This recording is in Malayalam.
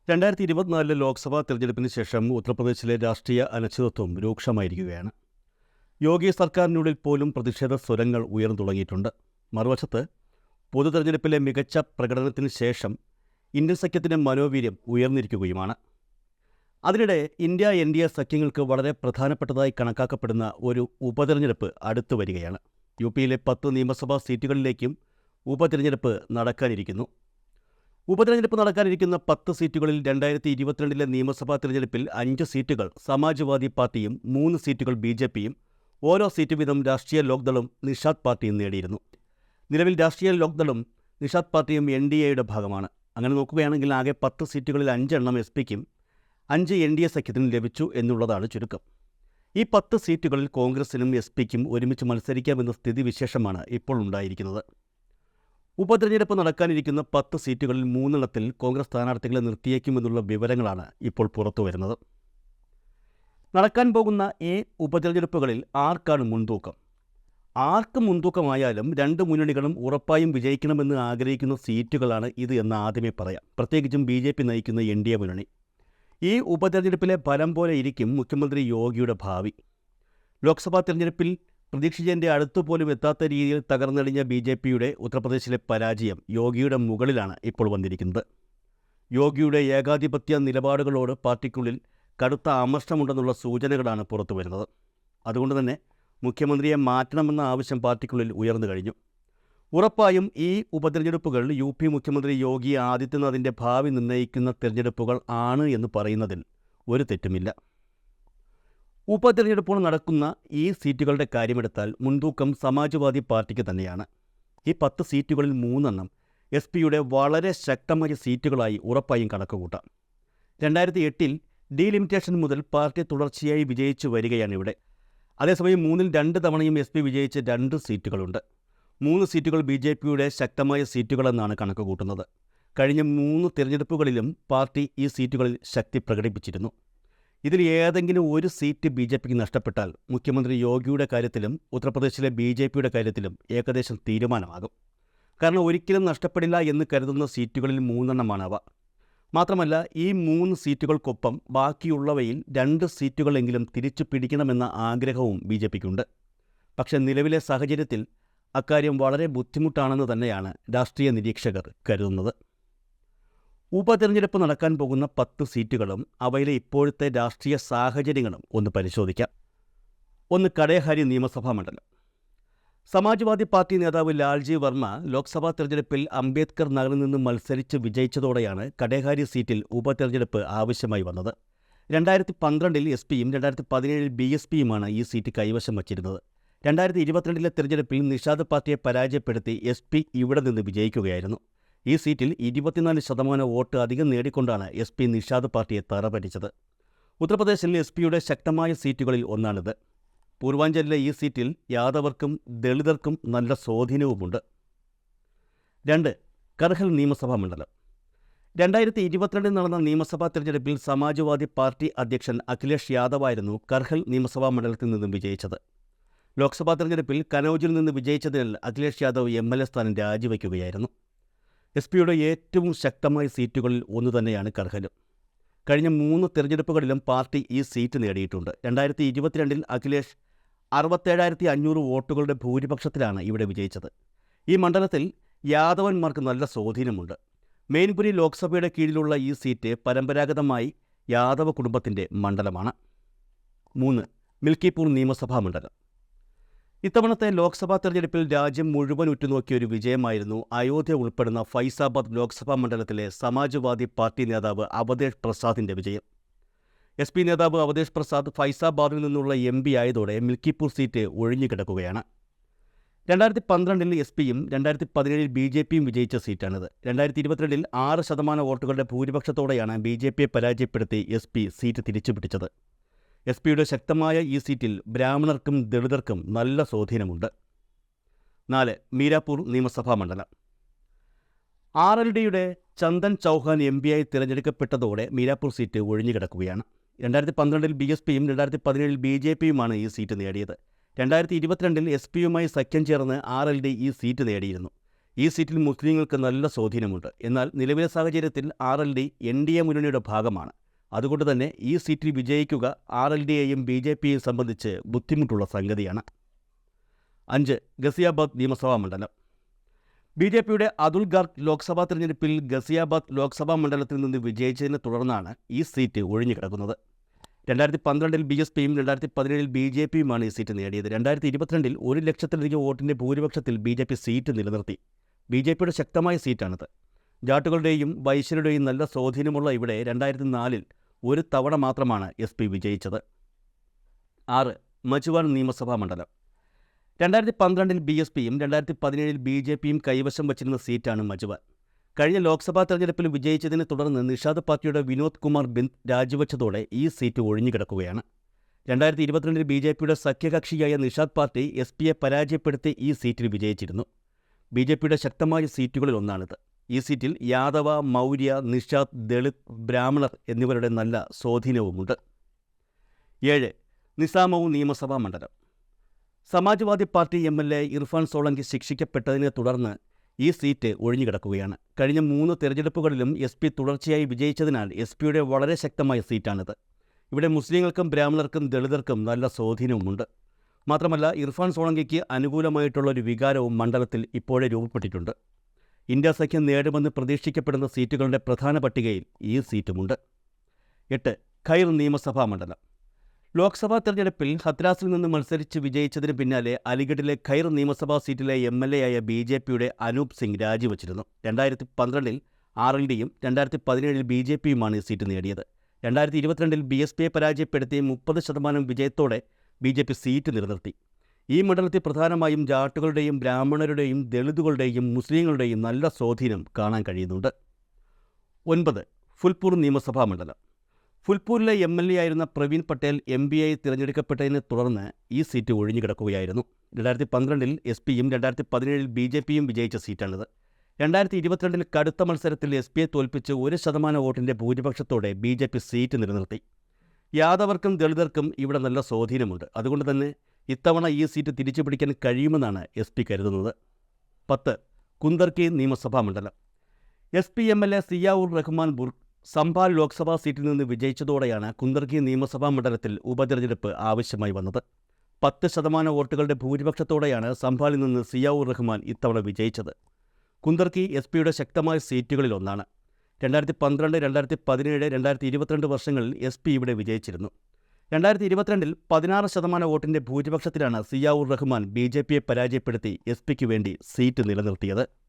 2024 ലോക്സഭാ തെരഞ്ഞെടുപ്പിന് ശേഷം ഉത്തർപ്രദേശിലെ രാഷ്ട്രീയ അനിശ്ചിതത്വം രൂക്ഷമായിരിക്കുകയാണ്. യോഗി സർക്കാരിനുള്ളിൽ പോലും പ്രതിഷേധ സ്വരങ്ങൾ ഉയർന്നു തുടങ്ങിയിട്ടുണ്ട്. മറുവശത്ത് പൊതു തെരഞ്ഞെടുപ്പിലെ മികച്ച പ്രകടനത്തിന് ശേഷം ഇന്ത്യൻ സഖ്യത്തിൻ്റെ മനോവീര്യം ഉയർന്നിരിക്കുകയുമാണ്. അതിനിടെ ഇന്ത്യ NDA സഖ്യങ്ങൾക്ക് വളരെ പ്രധാനപ്പെട്ടതായി കണക്കാക്കപ്പെടുന്ന ഒരു ഉപതെരഞ്ഞെടുപ്പ് അടുത്തു വരികയാണ്. UPയിലെ 10 നിയമസഭാ സീറ്റുകളിലേക്കും ഉപതെരഞ്ഞെടുപ്പ് നടക്കാനിരിക്കുന്നു. ഉപതെരഞ്ഞെടുപ്പ് നടക്കാനിരിക്കുന്ന 10 സീറ്റുകളിൽ 2022 നിയമസഭാ തെരഞ്ഞെടുപ്പിൽ 5 സീറ്റുകൾ സമാജ്വാദി പാർട്ടിയും 3 സീറ്റുകൾ BJPയും ഓരോ സീറ്റ് വീതം രാഷ്ട്രീയ ലോക്ദളും നിഷാദ് പാർട്ടിയും നേടിയിരുന്നു. നിലവിൽ രാഷ്ട്രീയ ലോക്ദളും നിഷാദ് പാർട്ടിയും NDAയുടെ ഭാഗമാണ്. അങ്ങനെ നോക്കുകയാണെങ്കിൽ ആകെ 10 സീറ്റുകളിൽ 5 എണ്ണം SPയ്ക്കും 5 NDA സഖ്യത്തിനും ലഭിച്ചു എന്നുള്ളതാണ് ചുരുക്കം. ഈ 10 സീറ്റുകളിൽ കോൺഗ്രസിനും SPയ്ക്കും ഒരുമിച്ച് മത്സരിക്കാമെന്ന സ്ഥിതിവിശേഷമാണ് ഇപ്പോൾ ഉണ്ടായിരിക്കുന്നത്. ഉപതെരഞ്ഞെടുപ്പ് നടക്കാനിരിക്കുന്ന 10 സീറ്റുകളിൽ 3 കോൺഗ്രസ് സ്ഥാനാർത്ഥികളെ നിർത്തിയേക്കുമെന്നുള്ള വിവരങ്ങളാണ് ഇപ്പോൾ പുറത്തുവരുന്നത്. നടക്കാൻ പോകുന്ന ഈ ഉപതെരഞ്ഞെടുപ്പുകളിൽ ആർക്കാണ് മുൻതൂക്കം? ആർക്ക് മുൻതൂക്കമായാലും 2 മുന്നണികളും ഉറപ്പായും വിജയിക്കണമെന്ന് ആഗ്രഹിക്കുന്ന സീറ്റുകളാണ് ഇത് എന്ന് ആദ്യമേ പറയാം. പ്രത്യേകിച്ചും BJP നയിക്കുന്ന NDA മുന്നണി. ഈ ഉപതെരഞ്ഞെടുപ്പിലെ ഫലം പോലെ ഇരിക്കും മുഖ്യമന്ത്രി യോഗിയുടെ ഭാവി. ലോക്സഭാ തെരഞ്ഞെടുപ്പിൽ പ്രതീക്ഷിച്ചതിൻ്റെ അടുത്തുപോലും എത്താത്ത രീതിയിൽ തകർന്നടിഞ്ഞ BJPയുടെ ഉത്തർപ്രദേശിലെ പരാജയം യോഗിയുടെ മുകളിലാണ് ഇപ്പോൾ വന്നിരിക്കുന്നത്. യോഗിയുടെ ഏകാധിപത്യ നിലപാടുകളോട് പാർട്ടിക്കുള്ളിൽ കടുത്ത അമർഷമുണ്ടെന്നുള്ള സൂചനകളാണ് പുറത്തുവരുന്നത്. അതുകൊണ്ട് തന്നെ മുഖ്യമന്ത്രിയെ മാറ്റണമെന്ന ആവശ്യം പാർട്ടിക്കുള്ളിൽ ഉയർന്നു കഴിഞ്ഞു. ഉറപ്പായും ഈ ഉപതെരഞ്ഞെടുപ്പുകൾ UP മുഖ്യമന്ത്രി യോഗി ആദിത്യനാഥിൻ്റെ ഭാവി നിർണ്ണയിക്കുന്ന തെരഞ്ഞെടുപ്പുകൾ ആണ് എന്ന് പറയുന്നതിൽ ഒരു തെറ്റുമില്ല. ഉപതെരഞ്ഞെടുപ്പുകൾ നടക്കുന്ന ഈ സീറ്റുകളുടെ കാര്യമെടുത്താൽ മുൻതൂക്കം സമാജ്വാദി പാർട്ടിക്ക് തന്നെയാണ്. ഈ 10 സീറ്റുകളിൽ 3 SPയുടെ വളരെ ശക്തമായ സീറ്റുകളായി ഉറപ്പായും കണക്കുകൂട്ടാം. 2008 ഡീലിമിറ്റേഷൻ മുതൽ പാർട്ടി തുടർച്ചയായി വിജയിച്ചു വരികയാണിവിടെ. അതേസമയം 3-ൽ 2 തവണയും SP വിജയിച്ച 2 സീറ്റുകളുണ്ട്. 3 സീറ്റുകൾ BJPയുടെ ശക്തമായ സീറ്റുകളെന്നാണ് കണക്കുകൂട്ടുന്നത്. കഴിഞ്ഞ 3 തിരഞ്ഞെടുപ്പുകളിലും പാർട്ടി ഈ സീറ്റുകളിൽ ശക്തി പ്രകടിപ്പിച്ചിരുന്നു. ഇതിൽ ഏതെങ്കിലും ഒരു സീറ്റ് BJPക്ക് നഷ്ടപ്പെട്ടാൽ മുഖ്യമന്ത്രി യോഗിയുടെ കാര്യത്തിലും ഉത്തർപ്രദേശിലെ BJPയുടെ കാര്യത്തിലും ഏകദേശം തീരുമാനമാകും. കാരണം ഒരിക്കലും നഷ്ടപ്പെടില്ല എന്ന് കരുതുന്ന സീറ്റുകളിൽ 3 അവ. മാത്രമല്ല ഈ 3 സീറ്റുകൾക്കൊപ്പം ബാക്കിയുള്ളവയിൽ 2 സീറ്റുകളെങ്കിലും തിരിച്ചു പിടിക്കണമെന്ന ആഗ്രഹവും BJPക്കുണ്ട്. പക്ഷേ നിലവിലെ സാഹചര്യത്തിൽ അക്കാര്യം വളരെ ബുദ്ധിമുട്ടാണെന്ന് തന്നെയാണ് രാഷ്ട്രീയ നിരീക്ഷകർ കരുതുന്നത്. ഉപതെരഞ്ഞെടുപ്പ് നടക്കാൻ പോകുന്ന 10 സീറ്റുകളും അവയിലെ ഇപ്പോഴത്തെ രാഷ്ട്രീയ സാഹചര്യങ്ങളും ഒന്ന് പരിശോധിക്കാം. 1 കടേഹാരി നിയമസഭാ മണ്ഡലം. സമാജ്വാദി പാർട്ടി നേതാവ് ലാൽജി വർമ്മ ലോക്സഭാ തെരഞ്ഞെടുപ്പിൽ അംബേദ്കർ നഗറിൽ നിന്ന് മത്സരിച്ച് വിജയിച്ചതോടെയാണ് കടേഹാരി സീറ്റിൽ ഉപതെരഞ്ഞെടുപ്പ് ആവശ്യമായി വന്നത്. 2012 SPയും 2017 BSPയുമാണ് ഈ സീറ്റ് കൈവശം വച്ചിരുന്നത്. 2022 തെരഞ്ഞെടുപ്പിൽ നിഷാദ് പാർട്ടിയെ പരാജയപ്പെടുത്തി SP ഇവിടെ നിന്ന് വിജയിക്കുകയായിരുന്നു. ഈ സീറ്റിൽ 24% വോട്ട് അധികം നേടിക്കൊണ്ടാണ് SP നിഷാദ് പാർട്ടിയെ തറപറ്റിച്ചത്. ഉത്തർപ്രദേശിൽ SPയുടെ ശക്തമായ സീറ്റുകളിൽ ഒന്നാണിത്. പൂർവാഞ്ചലിലെ ഈ സീറ്റിൽ യാദവർക്കും ദളിതർക്കും നല്ല സ്വാധീനവുമുണ്ട്. 2 കർഹൽ നിയമസഭാ മണ്ഡലം. 2022 നടന്ന നിയമസഭാ തെരഞ്ഞെടുപ്പിൽ സമാജ്വാദി പാർട്ടി അധ്യക്ഷൻ അഖിലേഷ് യാദവായിരുന്നു കർഹൽ നിയമസഭാ മണ്ഡലത്തിൽ നിന്നും വിജയിച്ചത്. ലോക്സഭാ തെരഞ്ഞെടുപ്പിൽ കനൌജിൽ നിന്ന് വിജയിച്ചതിനാൽ അഖിലേഷ് യാദവ് MLA സ്ഥാനം രാജിവെക്കുകയായിരുന്നു. SPയുടെ ഏറ്റവും ശക്തമായ സീറ്റുകളിൽ ഒന്ന് തന്നെയാണ് കർഹലും. കഴിഞ്ഞ 3 തെരഞ്ഞെടുപ്പുകളിലും പാർട്ടി ഈ സീറ്റ് നേടിയിട്ടുണ്ട്. 2022 അഖിലേഷ് 67,500 വോട്ടുകളുടെ ഭൂരിപക്ഷത്തിലാണ് ഇവിടെ വിജയിച്ചത്. ഈ മണ്ഡലത്തിൽ യാദവന്മാർക്ക് നല്ല സ്വാധീനമുണ്ട്. മെയിൻപുരി ലോക്സഭയുടെ കീഴിലുള്ള ഈ സീറ്റ് പരമ്പരാഗതമായി യാദവ കുടുംബത്തിൻ്റെ മണ്ഡലമാണ്. 3 മിൽക്കിപൂർ നിയമസഭാ മണ്ഡലം. ഇത്തവണത്തെ ലോക്സഭാ തെരഞ്ഞെടുപ്പിൽ രാജ്യം മുഴുവൻ ഉറ്റുനോക്കിയ ഒരു വിജയമായിരുന്നു അയോധ്യ ഉൾപ്പെടുന്ന ഫൈസാബാദ് ലോക്സഭാ മണ്ഡലത്തിലെ സമാജ്വാദി പാർട്ടി നേതാവ് അവധേഷ് പ്രസാദിൻ്റെ വിജയം. SP നേതാവ് അവധേഷ് പ്രസാദ് ഫൈസാബാദിൽ നിന്നുള്ള MP ആയതോടെ മിൽക്കിപൂർ സീറ്റ് ഒഴിഞ്ഞുകിടക്കുകയാണ്. 2012 SPയും 2017 BJPയും വിജയിച്ച സീറ്റാണിത്. 2022 6% വോട്ടുകളുടെ ഭൂരിപക്ഷത്തോടെയാണ് BJPയെ പരാജയപ്പെടുത്തി SP സീറ്റ് തിരിച്ചുപിടിച്ചത്. SPയുടെ ശക്തമായ ഈ സീറ്റിൽ ബ്രാഹ്മണർക്കും ദളിതർക്കും നല്ല സ്വാധീനമുണ്ട്. 4 മീരാപൂർ നിയമസഭാ മണ്ഡലം. RLDയുടെ ചന്ദൻ ചൗഹാൻ MP തിരഞ്ഞെടുക്കപ്പെട്ടതോടെ മീരാപൂർ സീറ്റ് ഒഴിഞ്ഞുകിടക്കുകയാണ്. 2012 BSPയും 2017 BJPയുമാണ് ഈ സീറ്റ് നേടിയത്. 2022 SPയുമായി സഖ്യം ചേർന്ന് RLD ഈ സീറ്റ് നേടിയിരുന്നു. ഈ സീറ്റിൽ മുസ്ലിങ്ങൾക്ക് നല്ല സ്വാധീനമുണ്ട്. എന്നാൽ നിലവിലെ സാഹചര്യത്തിൽ RLD NDA മുന്നണിയുടെ ഭാഗമാണ്. അതുകൊണ്ട് തന്നെ ഈ സീറ്റിൽ വിജയിക്കുക RLDയെയും BJPയെയും സംബന്ധിച്ച് ബുദ്ധിമുട്ടുള്ള സംഗതിയാണ്. 5. ഗസിയാബാദ് നിയമസഭാ മണ്ഡലം. BJPയുടെ അതുൽ ഗാർഗ് ലോക്സഭാ തെരഞ്ഞെടുപ്പിൽ ഗസിയാബാദ് ലോക്സഭാ മണ്ഡലത്തിൽ നിന്ന് വിജയിച്ചതിനെ തുടർന്നാണ് ഈ സീറ്റ് ഒഴിഞ്ഞുകിടക്കുന്നത്. 2012-ൽ BSPയും 2017-ൽ BJPയുമാണ് ഈ സീറ്റ് നേടിയത്. 2022-ൽ 1 ലക്ഷത്തിലധികം വോട്ടിൻ്റെ ഭൂരിപക്ഷത്തിൽ BJP സീറ്റ് നിലനിർത്തി. BJPയുടെ ശക്തമായ സീറ്റാണിത്. ജാട്ടുകളുടെയും വൈശ്യരുടെയും നല്ല സ്വാധീനമുള്ള ഇവിടെ 2004-ൽ ഒരു തവണ മാത്രമാണ് SP വിജയിച്ചത്. 6. മജുവാൻ നിയമസഭാ മണ്ഡലം. 2012-ൽ BSPയും 2017-ൽ BJPയും കൈവശം വച്ചിരുന്ന സീറ്റാണ് മജുവാൻ. കഴിഞ്ഞ ലോക്സഭാ തെരഞ്ഞെടുപ്പിൽ വിജയിച്ചതിനെ തുടർന്ന് നിഷാദ് പാർട്ടിയുടെ വിനോദ് കുമാർ ബിന്ദ് രാജിവെച്ചതോടെ ഈ സീറ്റ് ഒഴിഞ്ഞുകിടക്കുകയാണ്. 2022-ൽ BJPയുടെ സഖ്യകക്ഷിയായ നിഷാദ് പാർട്ടി SPയെ പരാജയപ്പെടുത്തി ഈ സീറ്റിൽ വിജയിച്ചിരുന്നു. BJPയുടെ ശക്തമായ സീറ്റുകളിൽ ഒന്നാണിത്. ഈ സീറ്റിൽ യാദവ, മൗര്യ, നിഷാദ്, ദളിത്, ബ്രാഹ്മണർ എന്നിവരുടെ നല്ല സ്വാധീനവുമുണ്ട്. 7. നിസാമവും നിയമസഭാ മണ്ഡലം. സമാജ്വാദി പാർട്ടി MLA ഇർഫാൻ സോളങ്കി ശിക്ഷിക്കപ്പെട്ടതിനെ തുടർന്ന് ഈ സീറ്റ് ഒഴിഞ്ഞുകിടക്കുകയാണ്. കഴിഞ്ഞ 3 തെരഞ്ഞെടുപ്പുകളിലും SP തുടർച്ചയായി വിജയിച്ചതിനാൽ SPയുടെ വളരെ ശക്തമായ സീറ്റാണിത്. ഇവിടെ മുസ്ലിങ്ങൾക്കും ബ്രാഹ്മണർക്കും ദളിതർക്കും നല്ല സ്വാധീനവുമുണ്ട്. മാത്രമല്ല ഇർഫാൻ സോളങ്കിക്ക് അനുകൂലമായിട്ടുള്ളൊരു വികാരവും മണ്ഡലത്തിൽ ഇപ്പോഴേ രൂപപ്പെട്ടിട്ടുണ്ട്. ഇന്ത്യ സഖ്യം നേടുമെന്ന് പ്രതീക്ഷിക്കപ്പെടുന്ന സീറ്റുകളുടെ പ്രധാന പട്ടികയിൽ ഈ സീറ്റുമുണ്ട്. 8. ഖൈർ നിയമസഭാ മണ്ഡലം. ലോക്സഭാ തെരഞ്ഞെടുപ്പിൽ ഹത്രാസിൽ നിന്ന് മത്സരിച്ച് വിജയിച്ചതിന് പിന്നാലെ അലിഗഡിലെ ഖൈർ നിയമസഭാ സീറ്റിലെ MLA ആയ BJPയുടെ അനൂപ് സിംഗ് രാജിവച്ചിരുന്നു. 2012-ൽ RLDയും 2017-ൽ BJPയുമാണ് ഈ സീറ്റ് നേടിയത്. 2022-ൽ BSPയെ പരാജയപ്പെടുത്തി 30% വിജയത്തോടെ BJP സീറ്റ് നിലനിർത്തി. ഈ മണ്ഡലത്തിൽ പ്രധാനമായും ജാട്ടുകളുടെയും ബ്രാഹ്മണരുടെയും ദളിതുകളുടെയും മുസ്ലിങ്ങളുടെയും നല്ല സ്വാധീനം കാണാൻ കഴിയുന്നുണ്ട്. 9. ഫുൽപൂർ നിയമസഭാ മണ്ഡലം. ഫുൽപൂരിലെ MLA ആയിരുന്ന പ്രവീൺ പട്ടേൽ MPയായി തിരഞ്ഞെടുക്കപ്പെട്ടതിനെ തുടർന്ന് ഈ സീറ്റ് ഒഴിഞ്ഞുകിടക്കുകയായിരുന്നു. 2012-ൽ SPയും 2017-ൽ BJPയും വിജയിച്ച സീറ്റാണിത്. 2022-ൽ കടുത്ത മത്സരത്തിൽ SPയെ തോൽപ്പിച്ച് 1% വോട്ടിൻ്റെ ഭൂരിപക്ഷത്തോടെ BJP സീറ്റ് നിലനിർത്തി. യാദവർക്കും ദളിതർക്കും ഇവിടെ നല്ല സ്വാധീനമുണ്ട്. അതുകൊണ്ട് തന്നെ ഇത്തവണ ഈ സീറ്റ് തിരിച്ചുപിടിക്കാൻ കഴിയുമെന്നാണ് SP കരുതുന്നത്. 10. കുന്ദർക്കി നിയമസഭാ മണ്ഡലം. SP MLA സിയാഉർ റഹ്മാൻ ബുർഗ് സംഭാൽ ലോക്സഭാ സീറ്റിൽ നിന്ന് വിജയിച്ചതോടെയാണ് കുന്ദർക്കി നിയമസഭാ മണ്ഡലത്തിൽ ഉപതെരഞ്ഞെടുപ്പ് ആവശ്യമായി വന്നത്. 10% വോട്ടുകളുടെ ഭൂരിപക്ഷത്തോടെയാണ് സംഭാലിൽ നിന്ന് സിയാഉർ റഹ്മാൻ ഇത്തവണ വിജയിച്ചത്. കുന്ദർക്കി SPയുടെ ശക്തമായ സീറ്റുകളിൽ ഒന്നാണ്. 2012, 2017, 2022 വർഷങ്ങളിൽ SP ഇവിടെ വിജയിച്ചിരുന്നു. 2022-ൽ 16% വോട്ടിൻ്റെ ഭൂരിപക്ഷത്തിലാണ് സിയാഉർ റഹ്മാൻ BJPയെ പരാജയപ്പെടുത്തി SPക്ക് വേണ്ടി സീറ്റ് നിലനിർത്തിയത്.